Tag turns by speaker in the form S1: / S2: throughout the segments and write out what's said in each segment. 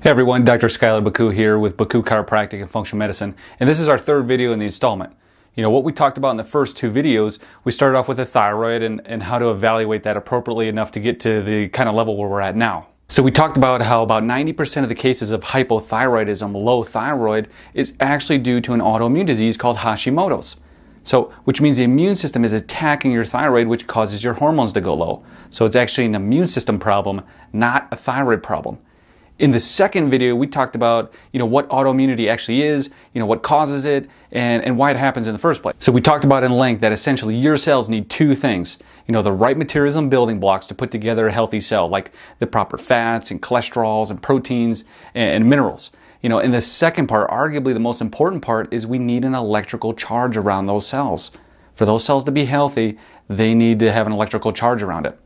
S1: Hey everyone, Dr. Skylar Baku here with Baku Chiropractic and Functional Medicine, and this is our third video in the installment. What we talked about in the first two videos, we started off with the thyroid and how to evaluate that appropriately enough to get to the kind of level where we're at now. So we talked about how about 90% of the cases of hypothyroidism, low thyroid, is actually due to an autoimmune disease called Hashimoto's. So, which means the immune system is attacking your thyroid, which causes your hormones to go low. So it's actually an immune system problem, not a thyroid problem. In the second video, we talked about, what autoimmunity actually is, what causes it, and why it happens in the first place. So we talked about in length that essentially your cells need two things, the right materials and building blocks to put together a healthy cell, like the proper fats and cholesterols and proteins and minerals. In the second part, arguably the most important part, is we need an electrical charge around those cells. For those cells to be healthy, they need to have an electrical charge around it.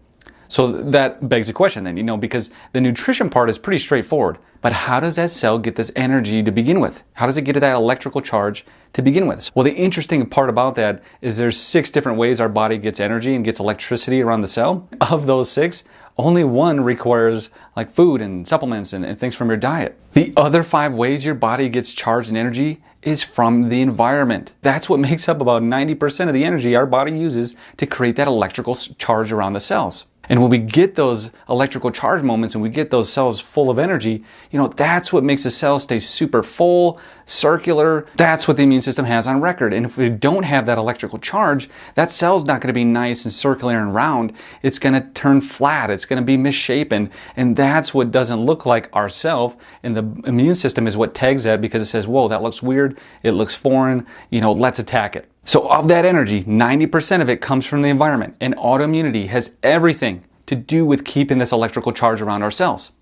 S1: So that begs the question then, because the nutrition part is pretty straightforward, but how does that cell get this energy to begin with? How does it get to that electrical charge to begin with? Well, the interesting part about that is there's 6 different ways our body gets energy and gets electricity around the cell. Of those 6, only one requires like food and supplements and things from your diet. The other 5 ways your body gets charged and energy is from the environment. That's what makes up about 90% of the energy our body uses to create that electrical charge around the cells. And when we get those electrical charge moments and we get those cells full of energy, that's what makes the cell stay super full, circular. That's what the immune system has on record. And if we don't have that electrical charge, that cell's not going to be nice and circular and round. It's going to turn flat. It's going to be misshapen. And that's what doesn't look like ourself. And the immune system is what tags that because it says, whoa, that looks weird. It looks foreign. Let's attack it. So of that energy, 90% of it comes from the environment, and autoimmunity has everything to do with keeping this electrical charge around our cells.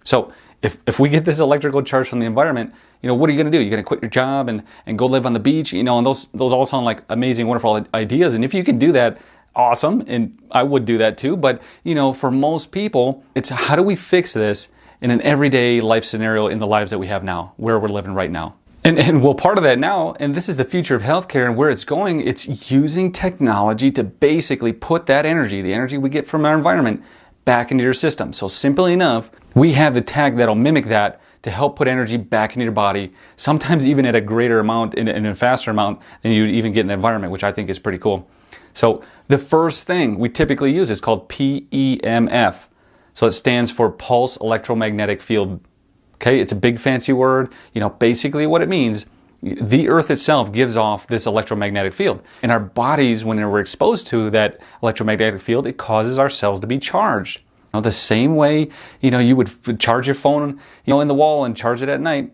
S1: So if we get this electrical charge from the environment, what are you going to do? You're going to quit your job and go live on the beach, and those all sound like amazing, wonderful ideas. And if you can do that, awesome, and I would do that too. But, for most people, it's how do we fix this in an everyday life scenario in the lives that we have now, where we're living right now? And well, part of that now, and this is the future of healthcare and where it's going, it's using technology to basically put that energy, the energy we get from our environment, back into your system. So simply enough, we have the tech that'll mimic that to help put energy back into your body, sometimes even at a greater amount and a faster amount than you'd even get in the environment, which I think is pretty cool. So the first thing we typically use is called PEMF. So it stands for Pulse Electromagnetic Field. Okay, it's a big fancy word. Basically what it means, the earth itself gives off this electromagnetic field. And our bodies, when we're exposed to that electromagnetic field, it causes our cells to be charged. The same way, you would charge your phone, in the wall and charge it at night.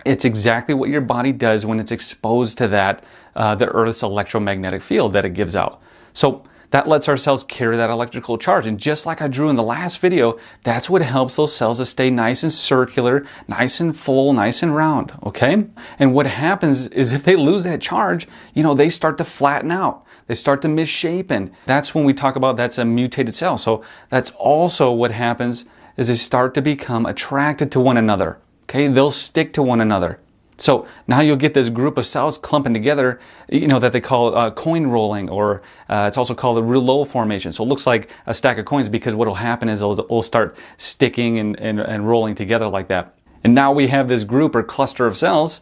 S1: It's exactly what your body does when it's exposed to that, the earth's electromagnetic field that it gives out. So that lets our cells carry that electrical charge. And just like I drew in the last video, that's what helps those cells to stay nice and circular, nice and full, nice and round, okay? And what happens is if they lose that charge, they start to flatten out. They start to misshapen. That's when we talk about that's a mutated cell. So that's also what happens is they start to become attracted to one another, okay? They'll stick to one another. So now you'll get this group of cells clumping together, that they call coin rolling, or it's also called a rouleau formation. So it looks like a stack of coins because what will happen is it'll start sticking and rolling together like that. And now we have this group or cluster of cells,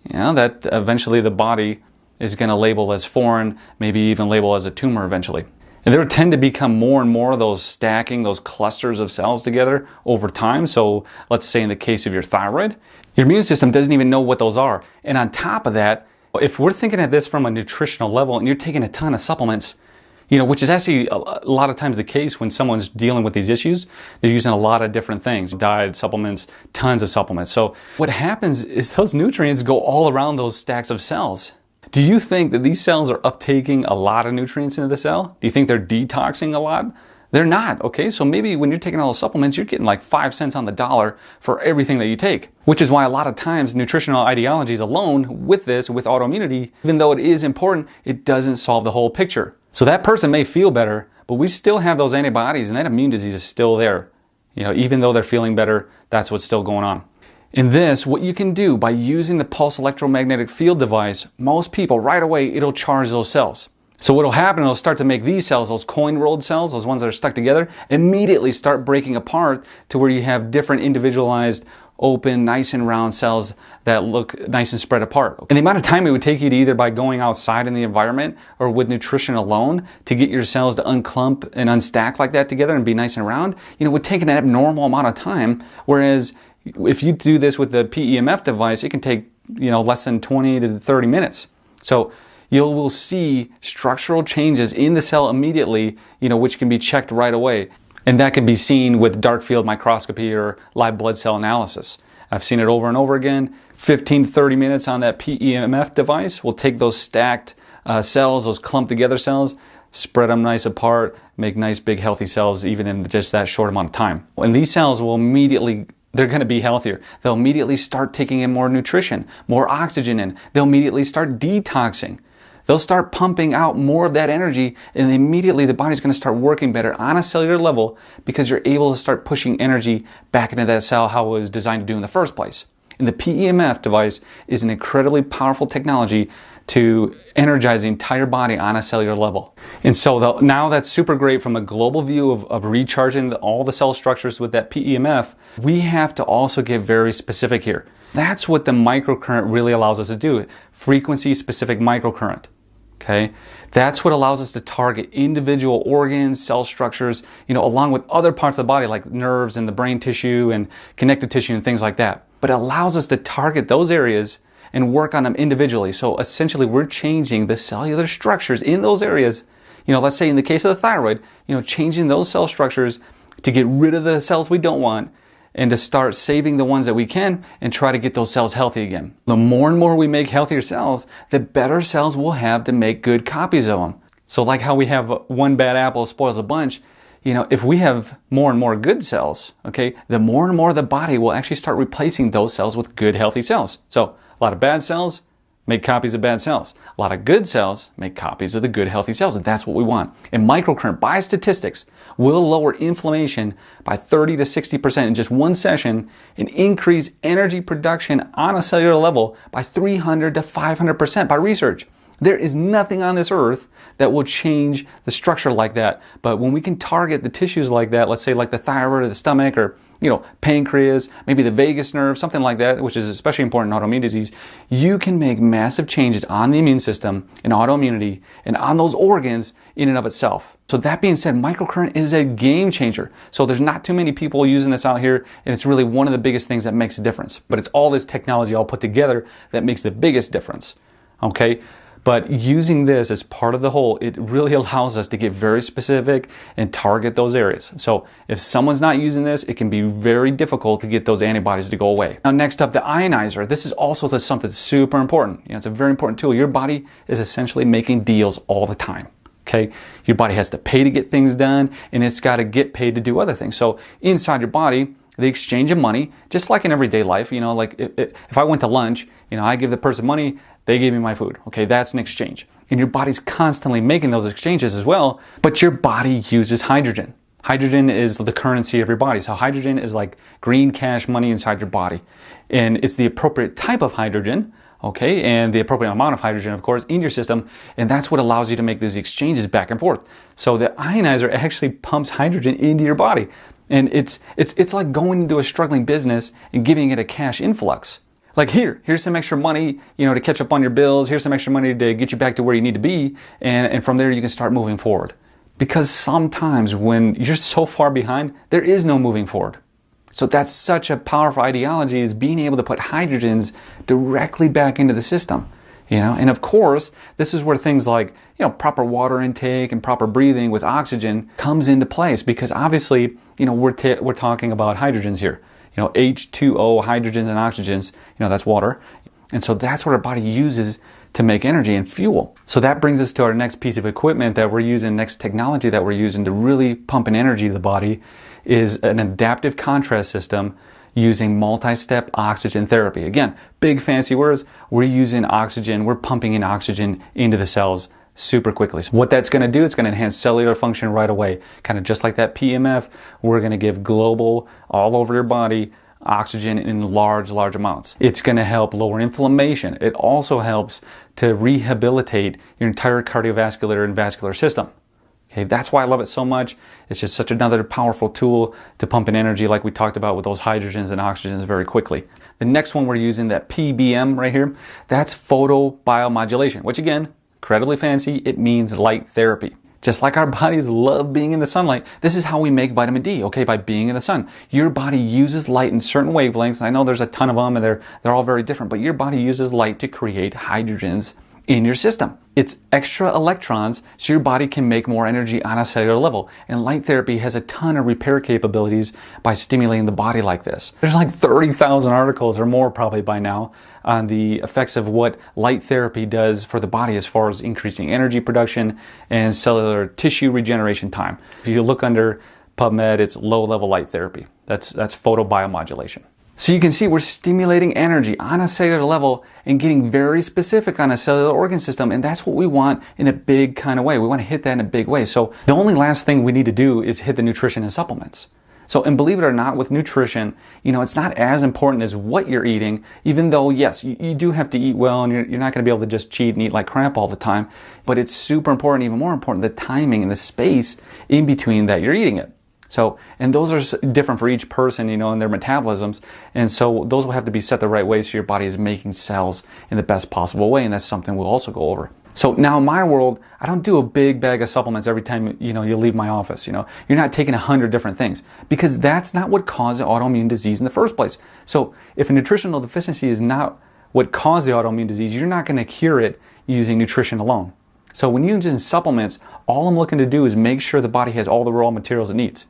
S1: that eventually the body is going to label as foreign, maybe even label as a tumor eventually. And there tend to become more and more of those stacking, those clusters of cells together over time. So let's say in the case of your thyroid, your immune system doesn't even know what those are. And on top of that, if we're thinking of this from a nutritional level and you're taking a ton of supplements, which is actually a lot of times the case when someone's dealing with these issues, they're using a lot of different things, diet, supplements, tons of supplements. So what happens is those nutrients go all around those stacks of cells. Do you think that these cells are uptaking a lot of nutrients into the cell? Do you think they're detoxing a lot? They're not, okay? So maybe when you're taking all those supplements, you're getting like 5 cents on the dollar for everything that you take, which is why a lot of times nutritional ideologies alone with autoimmunity, even though it is important, it doesn't solve the whole picture. So that person may feel better, but we still have those antibodies and that immune disease is still there. Even though they're feeling better, that's what's still going on. In this, what you can do by using the pulse electromagnetic field device, most people right away, it'll charge those cells. So what will happen, it'll start to make these cells, those coin-rolled cells, those ones that are stuck together, immediately start breaking apart to where you have different individualized open, nice and round cells that look nice and spread apart. And the amount of time it would take you to either by going outside in the environment or with nutrition alone to get your cells to unclump and unstack like that together and be nice and round, would take an abnormal amount of time. Whereas if you do this with the PEMF device, it can take, less than 20 to 30 minutes. So you will see structural changes in the cell immediately, which can be checked right away. And that can be seen with dark field microscopy or live blood cell analysis. I've seen it over and over again. 15 to 30 minutes on that PEMF device will take those stacked cells, those clumped together cells, spread them nice apart, make nice big healthy cells even in just that short amount of time. And these cells will immediately, they're going to be healthier. They'll immediately start taking in more nutrition, more oxygen in. They'll immediately start detoxing. They'll start pumping out more of that energy, and immediately the body's going to start working better on a cellular level because you're able to start pushing energy back into that cell how it was designed to do in the first place. And the PEMF device is an incredibly powerful technology to energize the entire body on a cellular level. And so now that's super great from a global view of recharging all the cell structures with that PEMF. We have to also get very specific here. That's what the microcurrent really allows us to do, frequency-specific microcurrent. Okay, that's what allows us to target individual organs, cell structures, along with other parts of the body like nerves and the brain tissue and connective tissue and things like that. But it allows us to target those areas and work on them individually. So essentially we're changing the cellular structures in those areas. Let's say in the case of the thyroid, changing those cell structures to get rid of the cells we don't want and to start saving the ones that we can and try to get those cells healthy again. The more and more we make healthier cells, the better cells we'll have to make good copies of them. So like how we have one bad apple spoils a bunch, if we have more and more good cells, okay, the more and more the body will actually start replacing those cells with good healthy cells. So a lot of bad cells make copies of bad cells. A lot of good cells make copies of the good healthy cells, and that's what we want. And microcurrent, by statistics, will lower inflammation by 30 to 60% in just one session and increase energy production on a cellular level by 300 to 500% by research. There is nothing on this earth that will change the structure like that. But when we can target the tissues like that, let's say like the thyroid or the stomach or pancreas, maybe the vagus nerve, something like that, which is especially important in autoimmune disease, you can make massive changes on the immune system and autoimmunity and on those organs in and of itself. So that being said, microcurrent is a game changer. So there's not too many people using this out here, and it's really one of the biggest things that makes a difference. But it's all this technology all put together that makes the biggest difference. Okay? But using this as part of the whole, it really allows us to get very specific and target those areas. So if someone's not using this, it can be very difficult to get those antibodies to go away. Now next up, the ionizer. This is also something super important. It's a very important tool. Your body is essentially making deals all the time. Okay? Your body has to pay to get things done, and it's got to get paid to do other things. So inside your body, the exchange of money, just like in everyday life, like if I went to lunch, I give the person money, they gave me my food. Okay, that's an exchange. And your body's constantly making those exchanges as well, but your body uses hydrogen. Hydrogen is the currency of your body. So hydrogen is like green cash money inside your body. And it's the appropriate type of hydrogen, okay, and the appropriate amount of hydrogen, of course, in your system, and that's what allows you to make those exchanges back and forth. So the ionizer actually pumps hydrogen into your body. And it's like going into a struggling business and giving it a cash influx. Like here's some extra money, to catch up on your bills. Here's some extra money to get you back to where you need to be. And from there, you can start moving forward. Because sometimes when you're so far behind, there is no moving forward. So that's such a powerful ideology, is being able to put hydrogens directly back into the system. And of course, this is where things like, proper water intake and proper breathing with oxygen comes into place, because obviously, we're talking about hydrogens here. H2O, hydrogens and oxygens, that's water. And so that's what our body uses to make energy and fuel. So that brings us to our next piece of equipment that we're using, next technology that we're using to really pump in energy to the body, is an adaptive contrast system using multi-step oxygen therapy. Again, big fancy words. We're using oxygen, we're pumping in oxygen into the cells super quickly. So what that's going to do, it's going to enhance cellular function right away. Kind of just like that PEMF, we're going to give global, all over your body, oxygen in large amounts. It's going to help lower inflammation. It also helps to rehabilitate your entire cardiovascular and vascular system. Okay, that's why I love it so much. It's just such another powerful tool to pump in energy like we talked about with those hydrogens and oxygens very quickly. The next one we're using, that PBM right here, that's photobiomodulation, which again, incredibly fancy, it means light therapy. Just like our bodies love being in the sunlight, this is how we make vitamin D, okay, by being in the sun. Your body uses light in certain wavelengths, and I know there's a ton of them and they're all very different, but your body uses light to create hydrogens in your system. It's extra electrons, so your body can make more energy on a cellular level. And light therapy has a ton of repair capabilities by stimulating the body like this. There's like 30,000 articles or more probably by now on the effects of what light therapy does for the body as far as increasing energy production and cellular tissue regeneration time. If you look under PubMed, it's low-level light therapy. That's photobiomodulation. So you can see we're stimulating energy on a cellular level and getting very specific on a cellular organ system, and that's what we want in a big kind of way. We want to hit that in a big way. So the only last thing we need to do is hit the nutrition and supplements. So, and believe it or not, with nutrition, it's not as important as what you're eating, even though, yes, you do have to eat well, and you're not going to be able to just cheat and eat like crap all the time, but it's super important, even more important, the timing and the space in between that you're eating it. So, and those are different for each person, and their metabolisms. And so those will have to be set the right way so your body is making cells in the best possible way. And that's something we'll also go over. So now in my world, I don't do a big bag of supplements every time, you leave my office. You're not taking 100 different things, because that's not what caused the autoimmune disease in the first place. So if a nutritional deficiency is not what caused the autoimmune disease, you're not going to cure it using nutrition alone. So when you're using supplements, all I'm looking to do is make sure the body has all the raw materials it needs.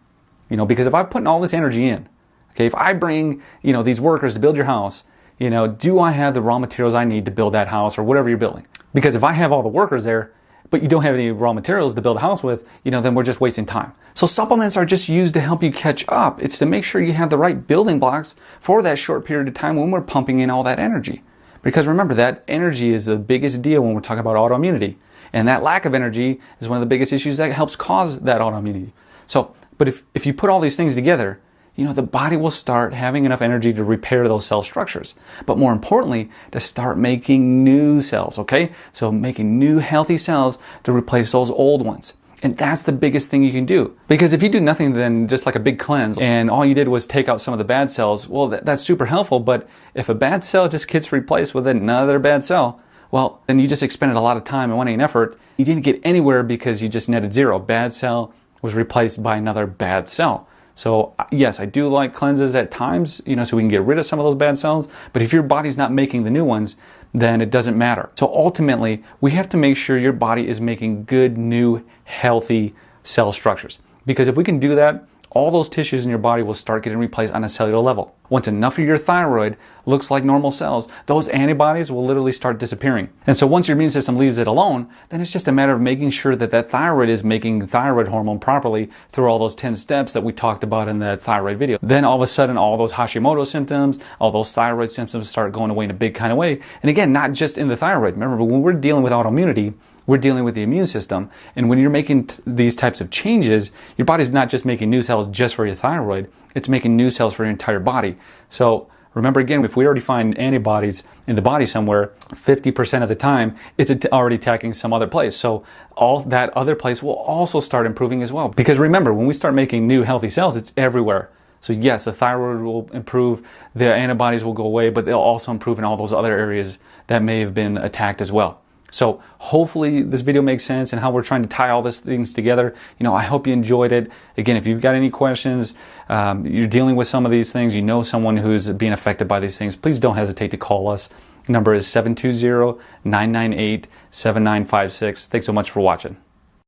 S1: Because if I'm putting all this energy in, okay, if I bring, these workers to build your house, do I have the raw materials I need to build that house or whatever you're building? Because if I have all the workers there, but you don't have any raw materials to build a house with, then we're just wasting time. So supplements are just used to help you catch up. It's to make sure you have the right building blocks for that short period of time when we're pumping in all that energy. Because remember, that energy is the biggest deal when we're talking about autoimmunity. And that lack of energy is one of the biggest issues that helps cause that autoimmunity. So, but if you put all these things together, the body will start having enough energy to repair those cell structures. But more importantly, to start making new cells, okay? So making new healthy cells to replace those old ones. And that's the biggest thing you can do. Because if you do nothing than just like a big cleanse and all you did was take out some of the bad cells, well, that's super helpful. But if a bad cell just gets replaced with another bad cell, well, then you just expended a lot of time and money and effort. You didn't get anywhere because you just netted zero. Bad cell was replaced by another bad cell. So yes, I do like cleanses at times, so we can get rid of some of those bad cells. But if your body's not making the new ones, then it doesn't matter. So ultimately, we have to make sure your body is making good, new, healthy cell structures. Because if we can do that, all those tissues in your body will start getting replaced on a cellular level. Once enough of your thyroid looks like normal cells, those antibodies will literally start disappearing. And so once your immune system leaves it alone, then it's just a matter of making sure that thyroid is making thyroid hormone properly through all those 10 steps that we talked about in that thyroid video. Then all of a sudden, all those Hashimoto symptoms, all those thyroid symptoms start going away in a big kind of way. And again, not just in the thyroid. Remember, when we're dealing with autoimmunity, we're dealing with the immune system. And when you're making these types of changes, your body's not just making new cells just for your thyroid, it's making new cells for your entire body. So remember again, if we already find antibodies in the body somewhere, 50% of the time, it's already attacking some other place. So all that other place will also start improving as well. Because remember, when we start making new healthy cells, it's everywhere. So yes, the thyroid will improve, the antibodies will go away, but they'll also improve in all those other areas that may have been attacked as well. So hopefully this video makes sense and how we're trying to tie all these things together. I hope you enjoyed it. Again, if you've got any questions, you're dealing with some of these things, someone who's being affected by these things, please don't hesitate to call us. The number is 720-998-7956. Thanks so much for watching.